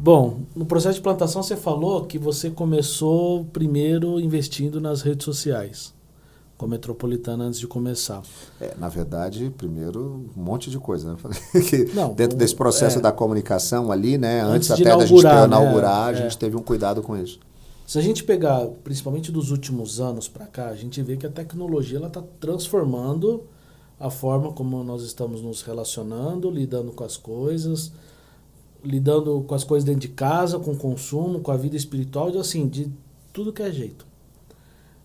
Bom, no processo de plantação você falou que você começou primeiro investindo nas redes sociais, com a Metropolitana antes de começar. Na verdade, primeiro, um monte de coisa, né? Que Não, dentro desse processo da comunicação ali, né? Antes de até da gente inaugurar, inaugurar, né? a gente teve um cuidado com isso. Se a gente pegar, principalmente dos últimos anos para cá, a gente vê que a tecnologia está transformando a forma como nós estamos nos relacionando, lidando com as coisas dentro de casa, com o consumo, com a vida espiritual, assim, de tudo que é jeito.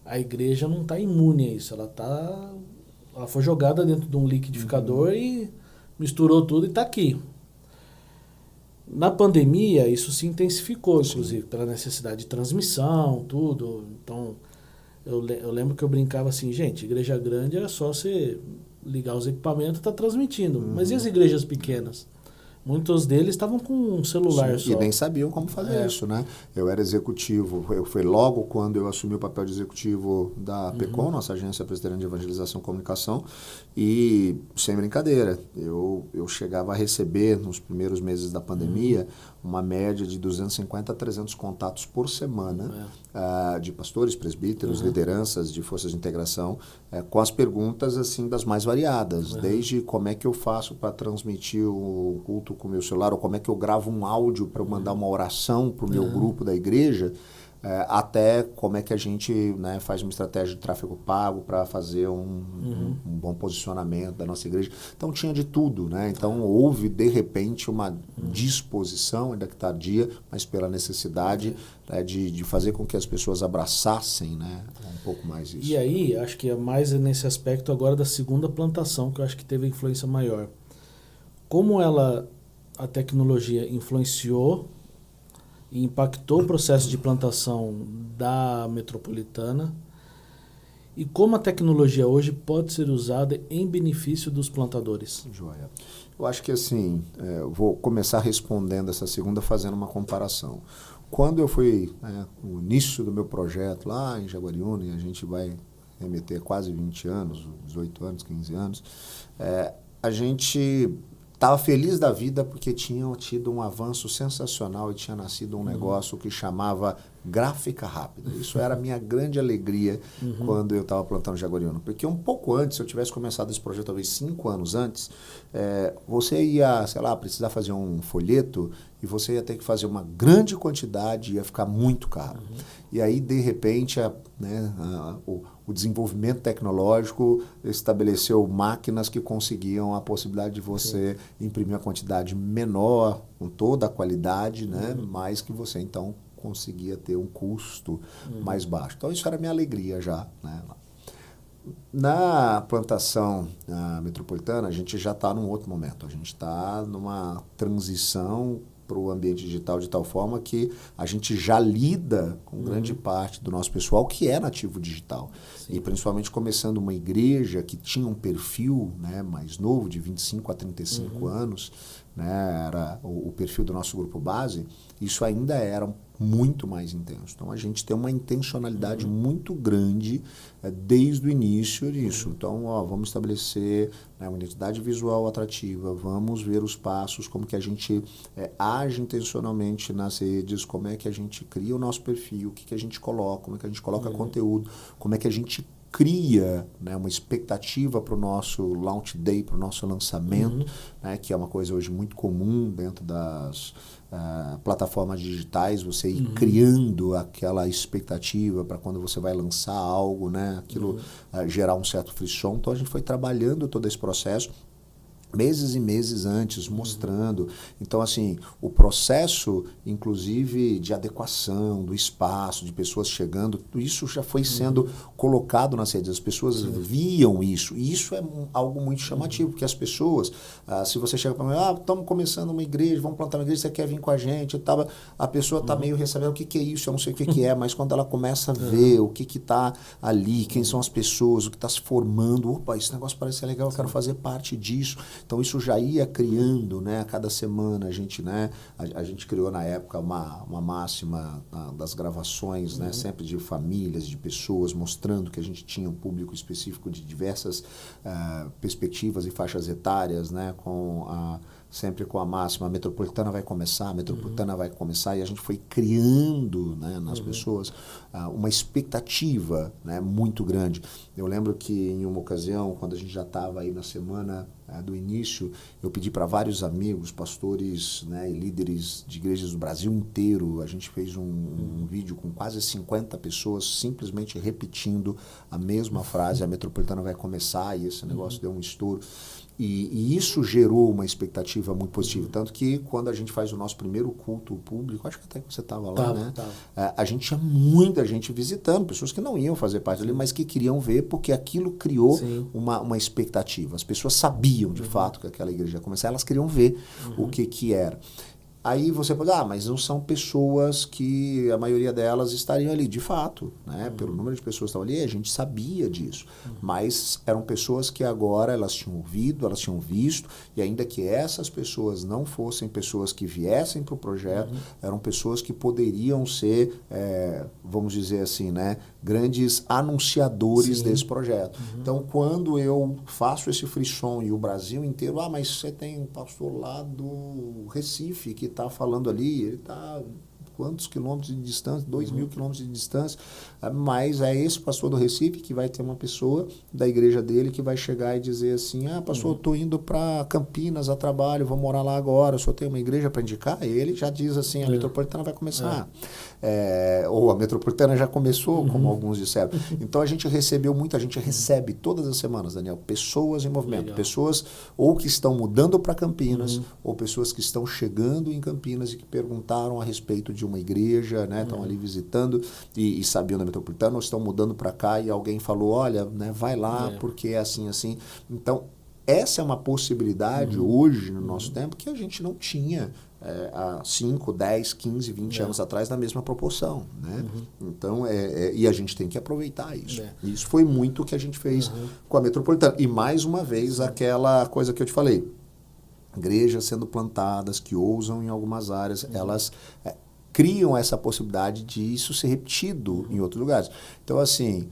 A igreja não está imune a isso, ela foi jogada dentro de um liquidificador e misturou tudo e está aqui. Na pandemia, isso se intensificou, inclusive, pela necessidade de transmissão, tudo. Então, eu lembro que eu brincava assim, gente, igreja grande era só você ligar os equipamentos e tá transmitindo. Mas e as igrejas pequenas? Muitos deles estavam com um celular só. E nem sabiam como fazer isso, né? Eu era executivo, foi logo quando eu assumi o papel de executivo da PECOM, nossa agência presbiteriana de evangelização e comunicação, e sem brincadeira, eu chegava a receber nos primeiros meses da pandemia uma média de 250 a 300 contatos por semana de pastores, presbíteros, lideranças de forças de integração, com as perguntas assim das mais variadas, desde como é que eu faço para transmitir o culto com o meu celular, ou como é que eu gravo um áudio para mandar uma oração para o meu grupo da igreja, até como é que a gente, né, faz uma estratégia de tráfego pago para fazer um bom posicionamento da nossa igreja. Então tinha de tudo, né? Então houve de repente uma disposição, ainda que tardia, mas pela necessidade, né, de fazer com que as pessoas abraçassem, né, um pouco mais isso. E aí, acho que é mais nesse aspecto agora da segunda plantação, que eu acho que teve influência maior. Como a tecnologia influenciou e impactou o processo de plantação da Metropolitana e como a tecnologia hoje pode ser usada em benefício dos plantadores. Joia. Eu acho que assim, eu vou começar respondendo essa segunda fazendo uma comparação. Quando eu fui, no início do meu projeto lá em Jaguariúna, e a gente vai remeter quase 20 anos, 18 anos, 15 anos, a gente estava feliz da vida porque tinham tido um avanço sensacional e tinha nascido um negócio que chamava gráfica rápida. Isso era a minha grande alegria quando eu estava plantando Jaguariúna. Porque um pouco antes, se eu tivesse começado esse projeto talvez 5 anos antes, você ia, sei lá, precisar fazer um folheto e você ia ter que fazer uma grande quantidade e ia ficar muito caro. E aí, de repente, o desenvolvimento tecnológico estabeleceu máquinas que conseguiam a possibilidade de você imprimir uma quantidade menor, com toda a qualidade, né? Mas que você, então, conseguia ter um custo mais baixo. Então, isso era a minha alegria já, né? Na plantação metropolitana, a gente já está num outro momento. A gente está numa transição para o ambiente digital de tal forma que a gente já lida com grande parte do nosso pessoal que é nativo digital. Sim. E principalmente começando uma igreja que tinha um perfil, né, mais novo, de 25 a 35 anos, né, era o perfil do nosso grupo base, isso ainda era muito mais intenso. Então, a gente tem uma intencionalidade muito grande desde o início disso. Então, vamos estabelecer, né, uma identidade visual atrativa, vamos ver os passos, como que a gente age intencionalmente nas redes, como é que a gente cria o nosso perfil, o que a gente coloca, como é que a gente coloca conteúdo, como é que a gente cria, né, uma expectativa para o nosso launch day, para o nosso lançamento, né, que é uma coisa hoje muito comum dentro das plataformas digitais, você ir criando aquela expectativa para quando você vai lançar algo, né, aquilo gerar um certo frisson. Então a gente foi trabalhando todo esse processo meses e meses antes, mostrando. Então, assim, o processo, inclusive, de adequação do espaço, de pessoas chegando, tudo isso já foi sendo colocado nas redes. As pessoas viam isso. E isso é algo muito chamativo, porque as pessoas, se você chega para mim, estamos começando uma igreja, vamos plantar uma igreja, você quer vir com a gente? A pessoa está meio recebendo, o que é isso? Eu não sei o que é, mas quando ela começa a ver o que está ali, quem são as pessoas, o que está se formando, opa, esse negócio parece legal, eu quero fazer parte disso. Então, isso já ia criando, né? A cada semana a gente, né? A gente criou na época uma máxima das gravações, né? Sempre de famílias, de pessoas, mostrando que a gente tinha um público específico de diversas perspectivas e faixas etárias, né? Com sempre com a máxima, a Metropolitana vai começar, a Metropolitana vai começar, e a gente foi criando, né, nas pessoas uma expectativa, né, muito grande. Eu lembro que em uma ocasião, quando a gente já estava aí na semana do início, eu pedi para vários amigos, pastores, né, e líderes de igrejas do Brasil inteiro, a gente fez um vídeo com quase 50 pessoas simplesmente repetindo a mesma frase, a Metropolitana vai começar, e esse negócio deu um estouro. E isso gerou uma expectativa muito positiva. Tanto que quando a gente faz o nosso primeiro culto público, acho que até que você estava lá, né? A gente tinha muita gente visitando, pessoas que não iam fazer parte ali, mas que queriam ver, porque aquilo criou uma expectativa. As pessoas sabiam, de fato, que aquela igreja ia começar, elas queriam ver o que era. Aí você pode, mas não são pessoas que a maioria delas estariam ali, de fato, né? Pelo número de pessoas que estavam ali, a gente sabia disso. Mas eram pessoas que agora elas tinham ouvido, elas tinham visto, e ainda que essas pessoas não fossem pessoas que viessem para o projeto, eram pessoas que poderiam ser, vamos dizer assim, né? Grandes anunciadores desse projeto. Então, quando eu faço esse frisson e o Brasil inteiro, mas você tem um pastor lá do Recife que está falando ali, ele está quantos quilômetros de distância, 2.000 quilômetros de distância, mas é esse pastor do Recife que vai ter uma pessoa da igreja dele que vai chegar e dizer assim, pastor, eu estou indo para Campinas a trabalho, vou morar lá agora, o senhor tem uma igreja para indicar? E ele já diz assim, a Metropolitana vai começar. Ou a Metropolitana já começou, como alguns disseram. Então a gente recebeu muito, a gente recebe todas as semanas, Daniel, pessoas em movimento, legal. Pessoas ou que estão mudando para Campinas, ou pessoas que estão chegando em Campinas e que perguntaram a respeito de uma igreja, né, estão ali visitando e sabiam da Metropolitana, ou estão mudando para cá e alguém falou, olha, né, vai lá porque é assim, assim. Então, essa é uma possibilidade hoje, no nosso tempo, que a gente não tinha há 5, 10, 15, 20 anos atrás na mesma proporção, né? Então, e a gente tem que aproveitar isso. Isso foi muito o que a gente fez com a Metropolitana. E, mais uma vez, aquela coisa que eu te falei, igrejas sendo plantadas, que ousam em algumas áreas, elas criam essa possibilidade de isso ser repetido em outros lugares. Então, assim,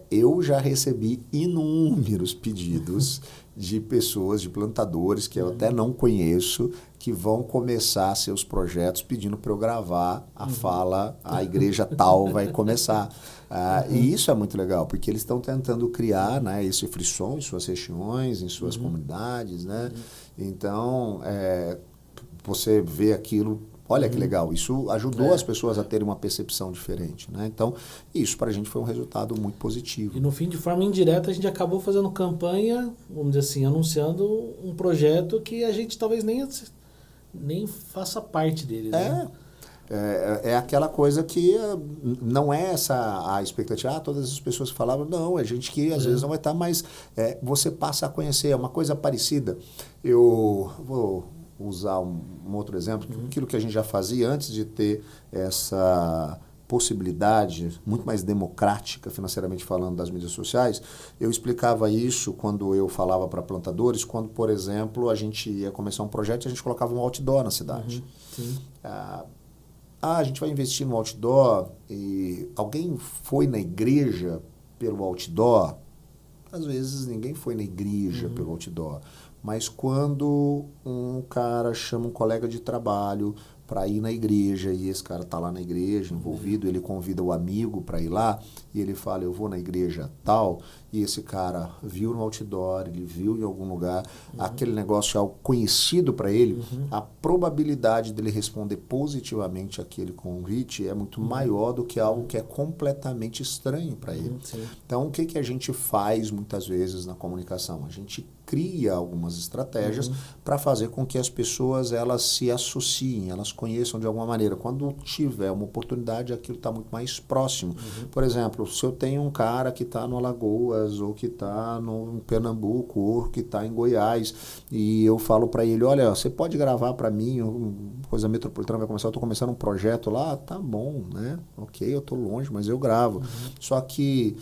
eu já recebi inúmeros pedidos de pessoas, de plantadores, que eu até não conheço, que vão começar seus projetos pedindo para eu gravar a fala, a igreja tal vai começar. E isso é muito legal, porque eles estão tentando criar, né, esse frisson em suas regiões, em suas comunidades, né? Então, você vê aquilo. Olha que legal, isso ajudou as pessoas a terem uma percepção diferente, né? Então, isso para a gente foi um resultado muito positivo. E no fim, de forma indireta, a gente acabou fazendo campanha, vamos dizer assim, anunciando um projeto que a gente talvez nem faça parte dele, né? É aquela coisa que não é essa a expectativa, todas as pessoas que falavam, não, é gente que às vezes não vai estar, mas você passa a conhecer, é uma coisa parecida. Eu vou usar um outro exemplo, aquilo que a gente já fazia antes de ter essa possibilidade muito mais democrática, financeiramente falando, das mídias sociais, eu explicava isso quando eu falava para plantadores, quando, por exemplo, a gente ia começar um projeto e a gente colocava um outdoor na cidade. A gente vai investir no outdoor e alguém foi na igreja pelo outdoor? Às vezes ninguém foi na igreja pelo outdoor. Mas quando um cara chama um colega de trabalho para ir na igreja e esse cara está lá na igreja envolvido, ele convida o amigo para ir lá e ele fala, eu vou na igreja tal, e esse cara viu no outdoor, ele viu em algum lugar, aquele negócio é algo conhecido para ele, a probabilidade dele responder positivamente aquele convite é muito maior do que algo que é completamente estranho para ele. Então, o que a gente faz muitas vezes na comunicação? A gente cria algumas estratégias para fazer com que as pessoas elas se associem, elas conheçam de alguma maneira. Quando tiver uma oportunidade, aquilo está muito mais próximo. Por exemplo, se eu tenho um cara que está no Alagoas, ou que está no Pernambuco, ou que está em Goiás, e eu falo para ele, olha, você pode gravar para mim, coisa Metropolitana vai começar, eu estou começando um projeto lá, tá bom, né? Ok, eu estou longe, mas eu gravo. Só que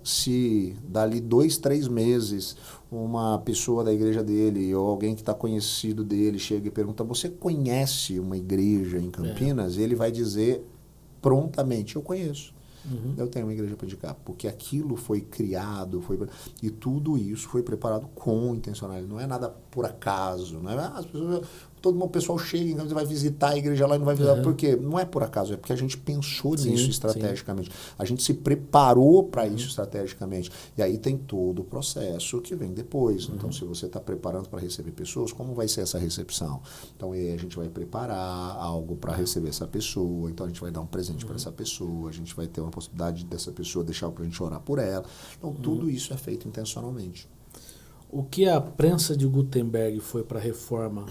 se dali 2, 3 meses uma pessoa da igreja dele ou alguém que está conhecido dele chega e pergunta, você conhece uma igreja em Campinas? Ele vai dizer prontamente, eu conheço. Eu tenho uma igreja para indicar, porque aquilo foi criado, e tudo isso foi preparado com intencionalidade. Não é nada por acaso, né? As pessoas, o pessoal chega, então você vai visitar a igreja lá e não vai visitar. Por quê? Não é por acaso, é porque a gente pensou nisso estrategicamente. A gente se preparou para isso estrategicamente. E aí tem todo o processo que vem depois. Então, se você está preparando para receber pessoas, como vai ser essa recepção? Então, aí a gente vai preparar algo para receber essa pessoa. Então, a gente vai dar um presente para essa pessoa. A gente vai ter uma possibilidade dessa pessoa deixar para a gente orar por ela. Então, tudo isso é feito intencionalmente. O que a prensa de Gutenberg foi para a reforma,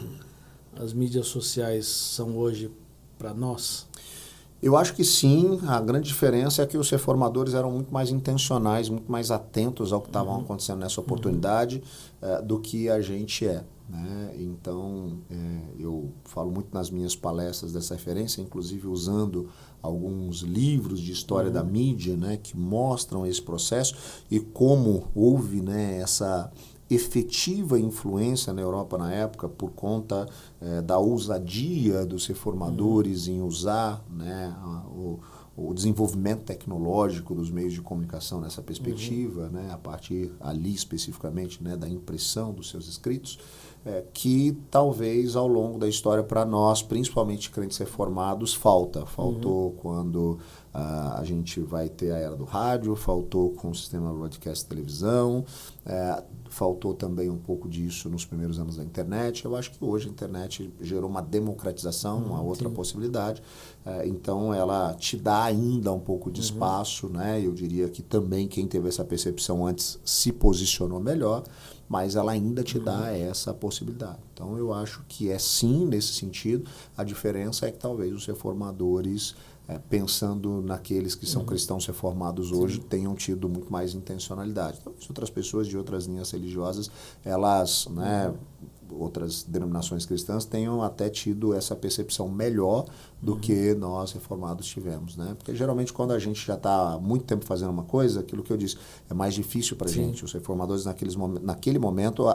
as mídias sociais são hoje para nós? Eu acho que sim. A grande diferença é que os reformadores eram muito mais intencionais, muito mais atentos ao que estava acontecendo nessa oportunidade do que a gente é. Né? Então, eu falo muito nas minhas palestras dessa referência, inclusive usando alguns livros de história da mídia, né, que mostram esse processo e como houve, né, essa efetiva influência na Europa na época por conta da ousadia dos reformadores em usar, né, o desenvolvimento tecnológico dos meios de comunicação nessa perspectiva, né, a partir ali especificamente, né, da impressão dos seus escritos, que talvez ao longo da história para nós, principalmente crentes reformados, faltou quando a gente vai ter a era do rádio, faltou com o sistema broadcast televisão, faltou também um pouco disso nos primeiros anos da internet. Eu acho que hoje a internet gerou uma democratização, uma outra possibilidade, então ela te dá ainda um pouco de espaço, né? Eu diria que também quem teve essa percepção antes se posicionou melhor, mas ela ainda te dá essa possibilidade. Então eu acho que é sim nesse sentido. A diferença é que talvez os reformadores, pensando naqueles que são cristãos reformados hoje, tenham tido muito mais intencionalidade. Talvez outras pessoas de outras linhas religiosas, elas, né, outras denominações cristãs, tenham até tido essa percepção melhor do que nós reformados tivemos, né? Porque geralmente quando a gente já está há muito tempo fazendo uma coisa, aquilo que eu disse, é mais difícil para a gente. Os reformadores, naquele momento,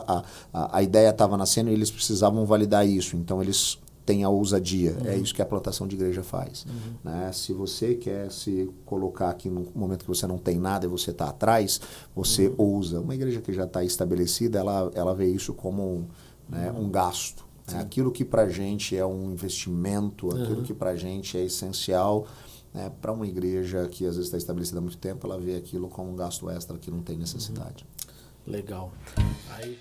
a ideia estava nascendo e eles precisavam validar isso. Então, eles têm a ousadia. É isso que a plantação de igreja faz. Né? Se você quer se colocar aqui num momento que você não tem nada e você está atrás, você ousa. Uma igreja que já está estabelecida, ela vê isso como um gasto. Aquilo que para a gente é um investimento, aquilo que para a gente é essencial, para uma igreja que às vezes está estabelecida há muito tempo, ela vê aquilo como um gasto extra que não tem necessidade. Legal. Aí...